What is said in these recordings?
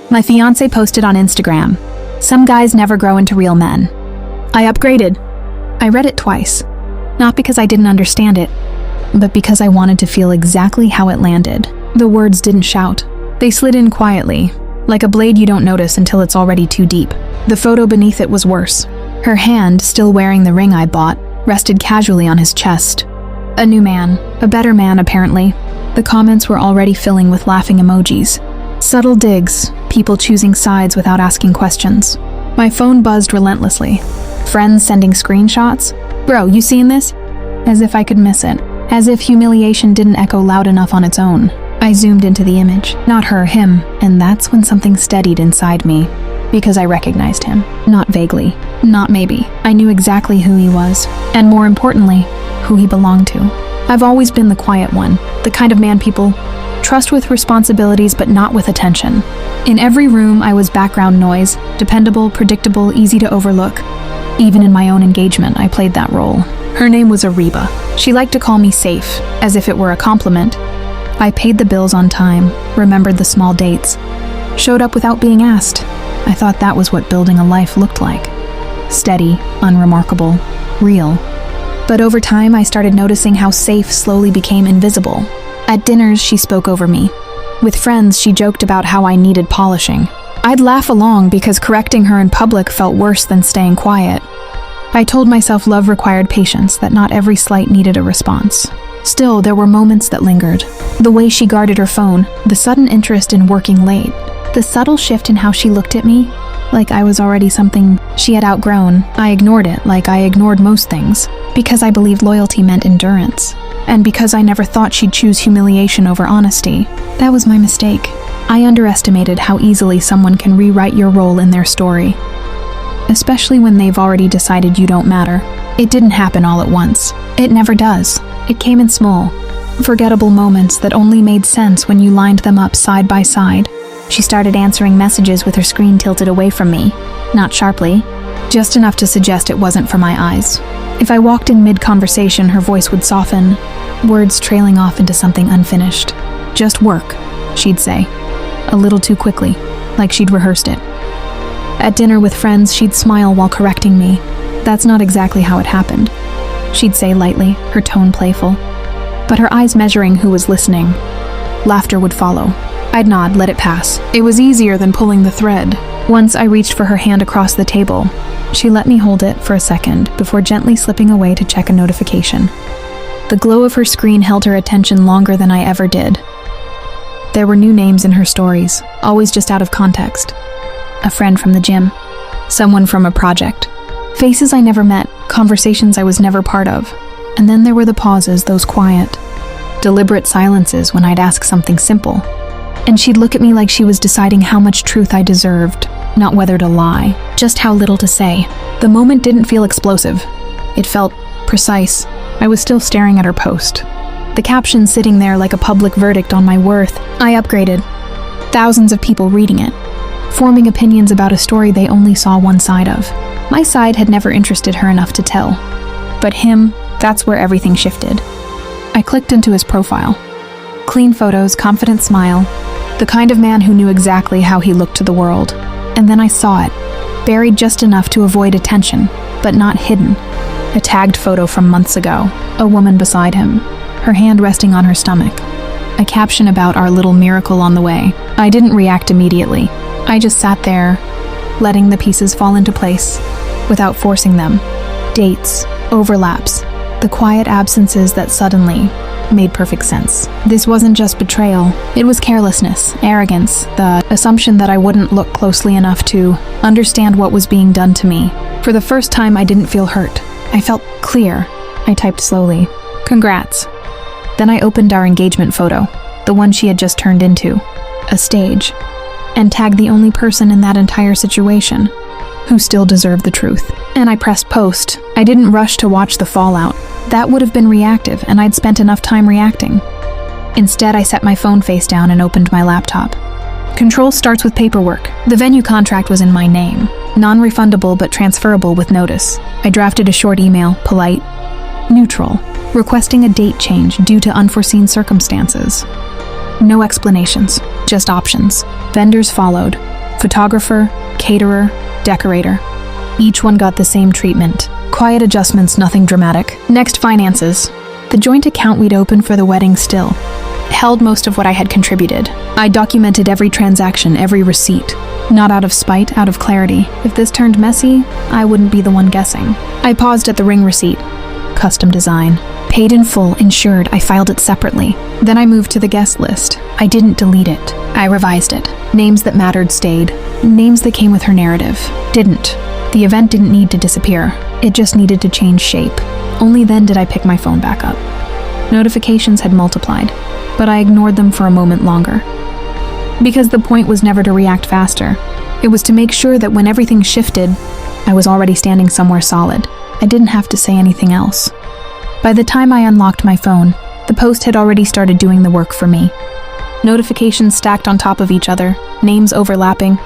My fiancé posted on Instagram, "Some guys never grow into real men." I upgraded. I read it twice, not because I didn't understand it, but because I wanted to feel exactly how it landed. The words didn't shout. They slid in quietly, like a blade you don't notice until it's already too deep. The photo beneath it was worse. Her hand, still wearing the ring I bought, rested casually on his chest. A new man, a better man apparently. The comments were already filling with laughing emojis. Subtle digs, people choosing sides without asking questions. My phone buzzed relentlessly. Friends sending screenshots. "Bro, you seen this?" As if I could miss it. As if humiliation didn't echo loud enough on its own. I zoomed into the image. Not her, him. And that's when something steadied inside me. Because I recognized him. Not vaguely. Not maybe. I knew exactly who he was. And more importantly, who he belonged to. I've always been the quiet one. The kind of man people trust with responsibilities but not with attention. In every room, I was background noise. Dependable, predictable, easy to overlook. Even in my own engagement, I played that role. Her name was Ariba. She liked to call me safe, as if it were a compliment. I paid the bills on time, remembered the small dates, showed up without being asked. I thought that was what building a life looked like. Steady, unremarkable, real. But over time, I started noticing how safe slowly became invisible. At dinners, she spoke over me. With friends, she joked about how I needed polishing. I'd laugh along because correcting her in public felt worse than staying quiet. I told myself love required patience, that not every slight needed a response. Still, there were moments that lingered. The way she guarded her phone, the sudden interest in working late, the subtle shift in how she looked at me, like I was already something she had outgrown. I ignored it like I ignored most things, because I believed loyalty meant endurance. And because I never thought she'd choose humiliation over honesty. That was my mistake. I underestimated how easily someone can rewrite your role in their story. Especially when they've already decided you don't matter. It didn't happen all at once. It never does. It came in small, forgettable moments that only made sense when you lined them up side by side. She started answering messages with her screen tilted away from me. Not sharply, just enough to suggest it wasn't for my eyes. If I walked in mid-conversation, her voice would soften, words trailing off into something unfinished. "Just work," she'd say. A little too quickly, like she'd rehearsed it. At dinner with friends, she'd smile while correcting me. That's not exactly how it happened, she'd say lightly, her tone playful. But her eyes measuring who was listening. Laughter would follow. I'd nod, let it pass. It was easier than pulling the thread. Once I reached for her hand across the table. She let me hold it for a second before gently slipping away to check a notification. The glow of her screen held her attention longer than I ever did. There were new names in her stories, always just out of context. A friend from the gym, someone from a project, faces I never met, conversations I was never part of. And then there were the pauses, those quiet, deliberate silences when I'd ask something simple. And she'd look at me like she was deciding how much truth I deserved, not whether to lie, just how little to say. The moment didn't feel explosive. It felt precise. I was still staring at her post. The caption sitting there like a public verdict on my worth. I upgraded. Thousands of people reading it, forming opinions about a story they only saw one side of. My side had never interested her enough to tell. But him, that's where everything shifted. I clicked into his profile. Clean photos, confident smile, the kind of man who knew exactly how he looked to the world. And then I saw it, buried just enough to avoid attention, but not hidden. A tagged photo from months ago, a woman beside him, her hand resting on her stomach. A caption about our little miracle on the way. I didn't react immediately. I just sat there, letting the pieces fall into place, without forcing them. Dates, overlaps, the quiet absences that suddenly made perfect sense. This wasn't just betrayal, it was carelessness, arrogance, the assumption that I wouldn't look closely enough to understand what was being done to me. For the first time, I didn't feel hurt. I felt clear. I typed slowly, "Congrats." Then I opened our engagement photo, the one she had just turned into, a stage, and tagged the only person in that entire situation who still deserved the truth. And I pressed post. I didn't rush to watch the fallout. That would have been reactive, and I'd spent enough time reacting. Instead, I set my phone face down and opened my laptop. Control starts with paperwork. The venue contract was in my name, non-refundable but transferable with notice. I drafted a short email, polite, neutral, requesting a date change due to unforeseen circumstances. No explanations, just options. Vendors followed. Photographer, caterer, decorator. Each one got the same treatment. Quiet adjustments, nothing dramatic. Next, finances. The joint account we'd opened for the wedding still held most of what I had contributed. I documented every transaction, every receipt. Not out of spite, out of clarity. If this turned messy, I wouldn't be the one guessing. I paused at the ring receipt. Custom design. Paid in full, insured. I filed it separately. Then I moved to the guest list. I didn't delete it. I revised it. Names that mattered stayed. Names that came with her narrative didn't. The event didn't need to disappear. It just needed to change shape. Only then did I pick my phone back up. Notifications had multiplied, but I ignored them for a moment longer. Because the point was never to react faster. It was to make sure that when everything shifted, I was already standing somewhere solid. I didn't have to say anything else. By the time I unlocked my phone, the post had already started doing the work for me. Notifications stacked on top of each other, names overlapping,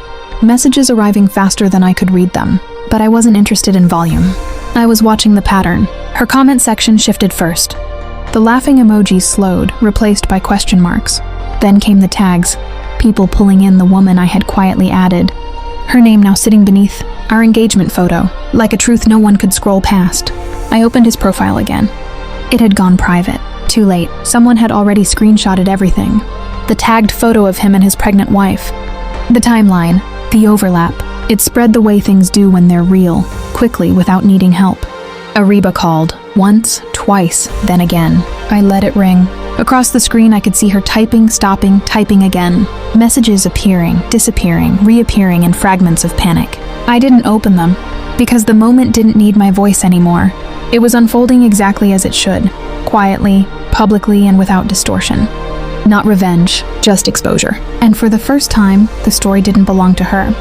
messages arriving faster than I could read them. But I wasn't interested in volume. I was watching the pattern. Her comment section shifted first. The laughing emojis slowed, replaced by question marks. Then came the tags, people pulling in the woman I had quietly added. Her name now sitting beneath our engagement photo, like a truth no one could scroll past. I opened his profile again. It had gone private. Too late. Someone had already screenshotted everything. The tagged photo of him and his pregnant wife. The timeline, the overlap. It spread the way things do when they're real, quickly without needing help. Ariba called. Once, twice, then again. I let it ring. Across the screen I could see her typing, stopping, typing again. Messages appearing, disappearing, reappearing in fragments of panic. I didn't open them, because the moment didn't need my voice anymore. It was unfolding exactly as it should, quietly, publicly, and without distortion. Not revenge, just exposure. And for the first time, the story didn't belong to her.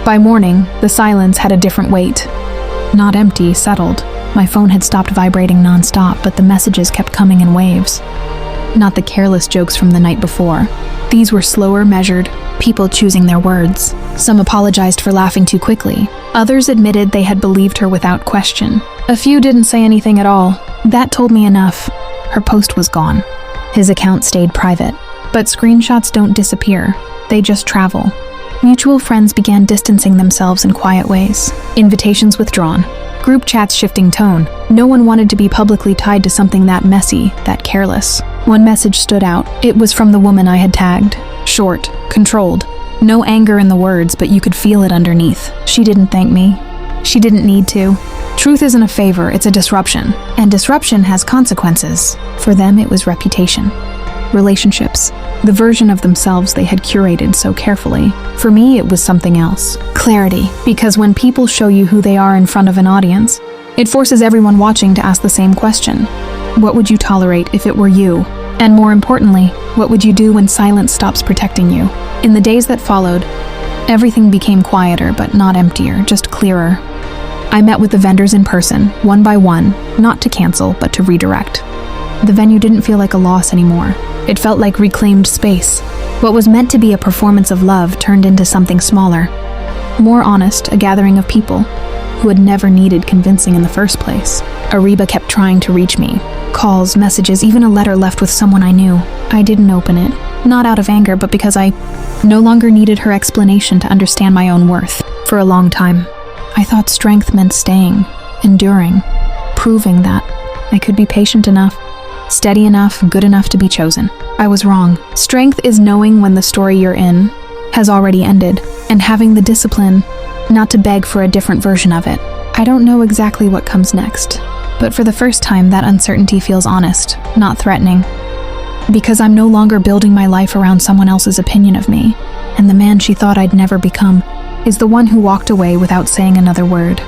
By morning, the silence had a different weight. Not empty, settled. My phone had stopped vibrating nonstop, but the messages kept coming in waves. Not the careless jokes from the night before. These were slower, measured, people choosing their words. Some apologized for laughing too quickly. Others admitted they had believed her without question. A few didn't say anything at all. That told me enough. Her post was gone. His account stayed private. But screenshots don't disappear. They just travel. Mutual friends began distancing themselves in quiet ways. Invitations withdrawn. Group chats shifting tone. No one wanted to be publicly tied to something that messy, that careless. One message stood out. It was from the woman I had tagged. Short, controlled. No anger in the words, but you could feel it underneath. She didn't thank me. She didn't need to. Truth isn't a favor, it's a disruption. And disruption has consequences. For them, it was reputation. Relationships. The version of themselves they had curated so carefully. For me, it was something else. Clarity. Because when people show you who they are in front of an audience, it forces everyone watching to ask the same question. What would you tolerate if it were you? And more importantly, what would you do when silence stops protecting you? In the days that followed, everything became quieter, but not emptier, just clearer. I met with the vendors in person, one by one, not to cancel, but to redirect. The venue didn't feel like a loss anymore. It felt like reclaimed space. What was meant to be a performance of love turned into something smaller. More honest, a gathering of people who had never needed convincing in the first place. Ariba kept trying to reach me. Calls, messages, even a letter left with someone I knew. I didn't open it. Not out of anger, but because I no longer needed her explanation to understand my own worth. For a long time, I thought strength meant staying, enduring, proving that I could be patient enough, steady enough, good enough to be chosen. I was wrong. Strength is knowing when the story you're in has already ended, and having the discipline not to beg for a different version of it. I don't know exactly what comes next, but for the first time that uncertainty feels honest, not threatening. Because I'm no longer building my life around someone else's opinion of me, and the man she thought I'd never become is the one who walked away without saying another word.